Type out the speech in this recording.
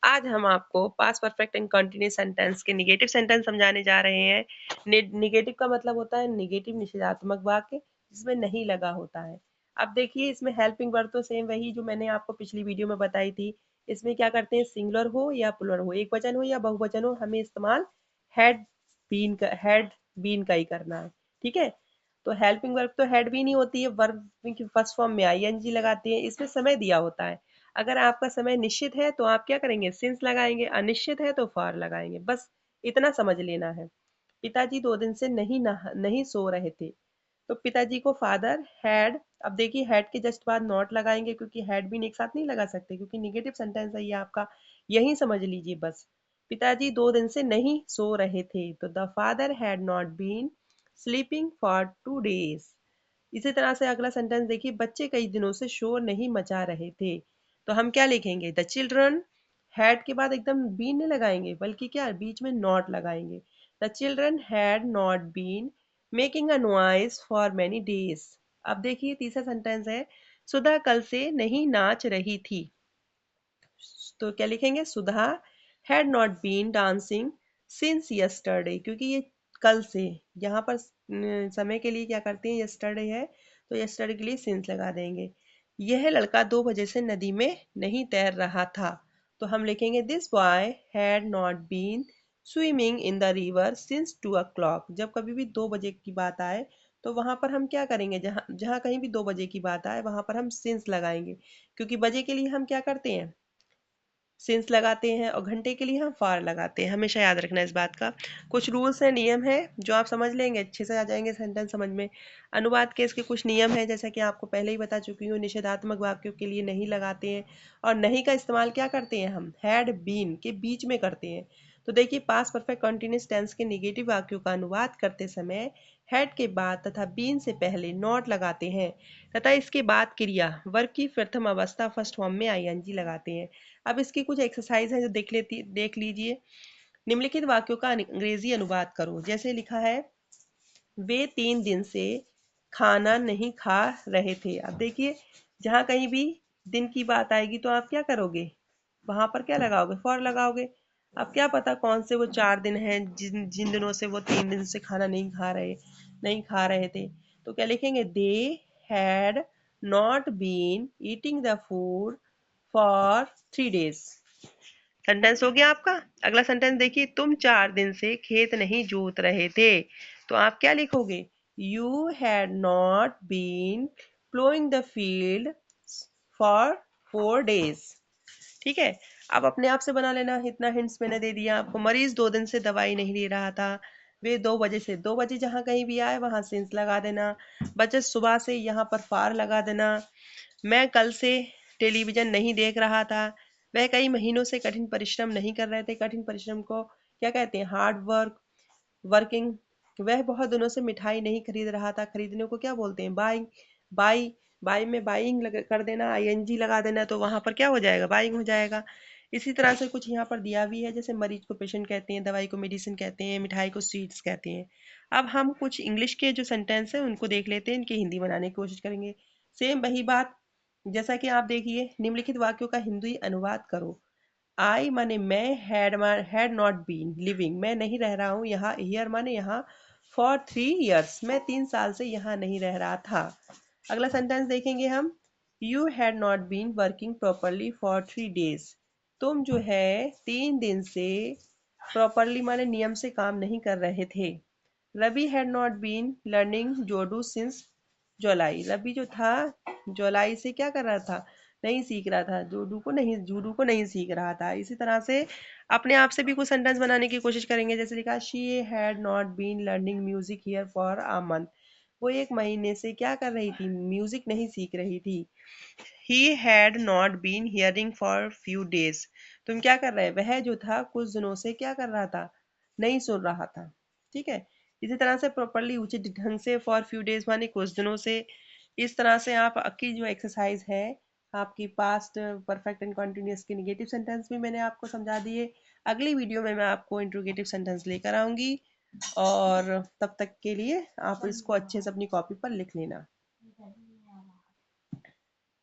आज हम आपको past perfect and continuous sentence के नेगेटिव सेंटेंस समझाने जा रहे हैं। नेगेटिव का मतलब होता है नेगेटिव निषेधात्मक वाक्य जिसमें नहीं लगा होता है। अब देखिए इसमें हेल्पिंग वर्ब तो सेम वही जो मैंने आपको पिछली वीडियो में बताई थी। इसमें क्या करते हैं, सिंगुलर हो या प्लुरल हो, एक वचन हो या बहुवचन हो, हमें इस्तेमाल हैड बीन का ही करना है। ठीक है, तो हेल्पिंग वर्ब तो हैड बीन ही होती है, वर्ब की फर्स्ट फॉर्म में आईएनजी लगाते हैं। इसमें समय दिया होता है। अगर आपका समय निश्चित है तो आप क्या करेंगे, सिंस लगाएंगे, अनिश्चित है तो फॉर लगाएंगे। बस इतना समझ लेना है। पिताजी 2 दिन से नहीं सो रहे थे, तो पिताजी को फादर हैड, अब देखिए हैड के जस्ट बाद नॉट लगाएंगे क्योंकि हैड भी एक साथ नहीं लगा सकते क्योंकि निगेटिव सेंटेंस है ये आपका, यही समझ लीजिए बस। पिताजी 2 दिन से नहीं सो रहे थे, तो the father had not been sleeping for 2 days। इसी तरह से अगला सेंटेंस देखिए, बच्चे कई दिनों से शोर नहीं मचा रहे थे, तो हम क्या लिखेंगे, द चिल्ड्रन, हैड के बाद एकदम बीन नहीं लगाएंगे बल्कि क्या बीच में नॉट लगाएंगे। The children had not been making a noise for many days. अब देखिए तीसरा सेंटेंस है, सुधा कल से नहीं नाच रही थी, तो क्या लिखेंगे, Sudha had not been dancing since yesterday, क्योंकि ये कल से, यहाँ पर समय के लिए क्या करते हैं, यस्टरडे है तो यस्टरडे के लिए सिंस लगा देंगे। यह लड़का 2 बजे से नदी में नहीं तैर रहा था, तो हम लिखेंगे this boy had not been swimming in the river since 2 o'clock। जब कभी भी 2 बजे की बात आए तो वहां पर हम क्या करेंगे, जहां जहां कहीं भी 2 बजे की बात आए वहां पर हम सिंस लगाएंगे, क्योंकि बजे के लिए हम क्या करते हैं, सिंस लगाते हैं, और घंटे के लिए हम फार लगाते हैं। हमेशा याद रखना इस बात का। कुछ रूल्स हैं, नियम है जो आप समझ लेंगे अच्छे से आ जाएंगे सेंटेंस समझ में। अनुवाद के इसके कुछ नियम है, जैसा कि आपको पहले ही बता चुकी हूँ। निषेधात्मक वाक्यों के लिए नहीं लगाते हैं, और नहीं का इस्तेमाल क्या करते हैं, हम हैड बीन के बीच में करते हैं। तो देखिए पास्ट परफेक्ट कंटिन्यूअस टेंस के निगेटिव वाक्यों का अनुवाद करते समय हैड के बाद तथा बीन से पहले नॉट लगाते हैं, तथा इसके बाद क्रिया वर्ब की प्रथम अवस्था फर्स्ट फॉर्म में आईएनजी लगाते हैं। अब इसकी कुछ एक्सरसाइज है जो देख लीजिए। निम्नलिखित वाक्यों का अंग्रेजी अनुवाद करो। जैसे लिखा है, वे 3 दिन से खाना नहीं खा रहे थे। अब देखिए जहां कहीं भी दिन की बात आएगी तो आप क्या करोगे, वहां पर क्या लगाओगे, फॉर लगाओगे। अब क्या पता कौन से वो 4 दिन हैं जिन जिन दिनों से वो 3 दिन से खाना नहीं खा रहे थे, तो क्या लिखेंगे, they had not been eating the food for 3 days। Sentence हो गया आपका। अगला सेंटेंस देखिए, तुम 4 दिन से खेत नहीं जोत रहे थे, तो आप क्या लिखोगे, you had not been ploughing the field for 4 days। ठीक है, अब अपने आप से बना लेना, इतना हिंट्स मैंने दे दिया आपको। मरीज 2 दिन से दवाई नहीं ले रहा था, वे 2 बजे से, 2 बजे जहां कहीं भी आए वहां सिंस लगा देना। बचत सुबह से, यहाँ पर फार लगा देना। मैं कल से टेलीविजन नहीं देख रहा था, वह कई महीनों से कठिन परिश्रम नहीं कर रहे थे, कठिन परिश्रम को क्या कहते हैं, हार्ड वर्किंग। वह बहुत दिनों से मिठाई नहीं खरीद रहा था, खरीदने को क्या बोलते हैं, बाइंग। बाई बाई में बाइंग कर देना, आईएनजी लगा देना, तो वहां पर क्या हो जाएगा, बाइंग हो जाएगा। इसी तरह से कुछ यहाँ पर दिया भी है, जैसे मरीज को पेशेंट कहते हैं, दवाई को मेडिसिन कहते हैं, मिठाई को स्वीट्स कहते हैं। अब हम कुछ इंग्लिश के जो सेंटेंस हैं उनको देख लेते हैं, इनकी हिंदी बनाने की कोशिश करेंगे। सेम वही बात, जैसा कि आप देखिए, निम्नलिखित वाक्यों का हिंदी अनुवाद करो। आई माने मैं, हैड नॉट बीन लिविंग, मैं नहीं रह रहा हूँ यहाँ, हियर माने यहाँ, फॉर 3 years, मैं 3 साल से यहाँ नहीं रह रहा था। अगला सेंटेंस देखेंगे हम, you had not been working properly for 3 days, तुम जो है 3 दिन से प्रॉपरली माने नियम से काम नहीं कर रहे थे। Ravi had not been learning judo since July, Ravi जो था जुलाई से क्या कर रहा था, नहीं सीख रहा था, जूडू को नहीं सीख रहा था। इसी तरह से अपने आप से भी कुछ सेंटेंस बनाने की कोशिश करेंगे। जैसे लिखा, she had not been learning music here for a month, वो 1 महीने से क्या कर रही थी, म्यूजिक नहीं सीख रही थी। He had not been hearing for few days, तुम क्या कर रहे, वह जो था कुछ दिनों से क्या कर रहा था, नहीं सुन रहा था। ठीक है, इसी तरह से प्रॉपरली उचित ढंग से, फॉर फ्यू डेज माने कुछ दिनों से। इस तरह से आप की जो एक्सरसाइज है आपकी पास्ट परफेक्ट एंड कंटिन्यूअस के निगेटिव सेंटेंस भी मैंने आपको समझा दिए। अगली वीडियो में मैं आपको इंट्रोगेटिव सेंटेंस लेकर आऊंगी, और तब तक के लिए आप इसको अच्छे से अपनी कॉपी पर लिख लेना।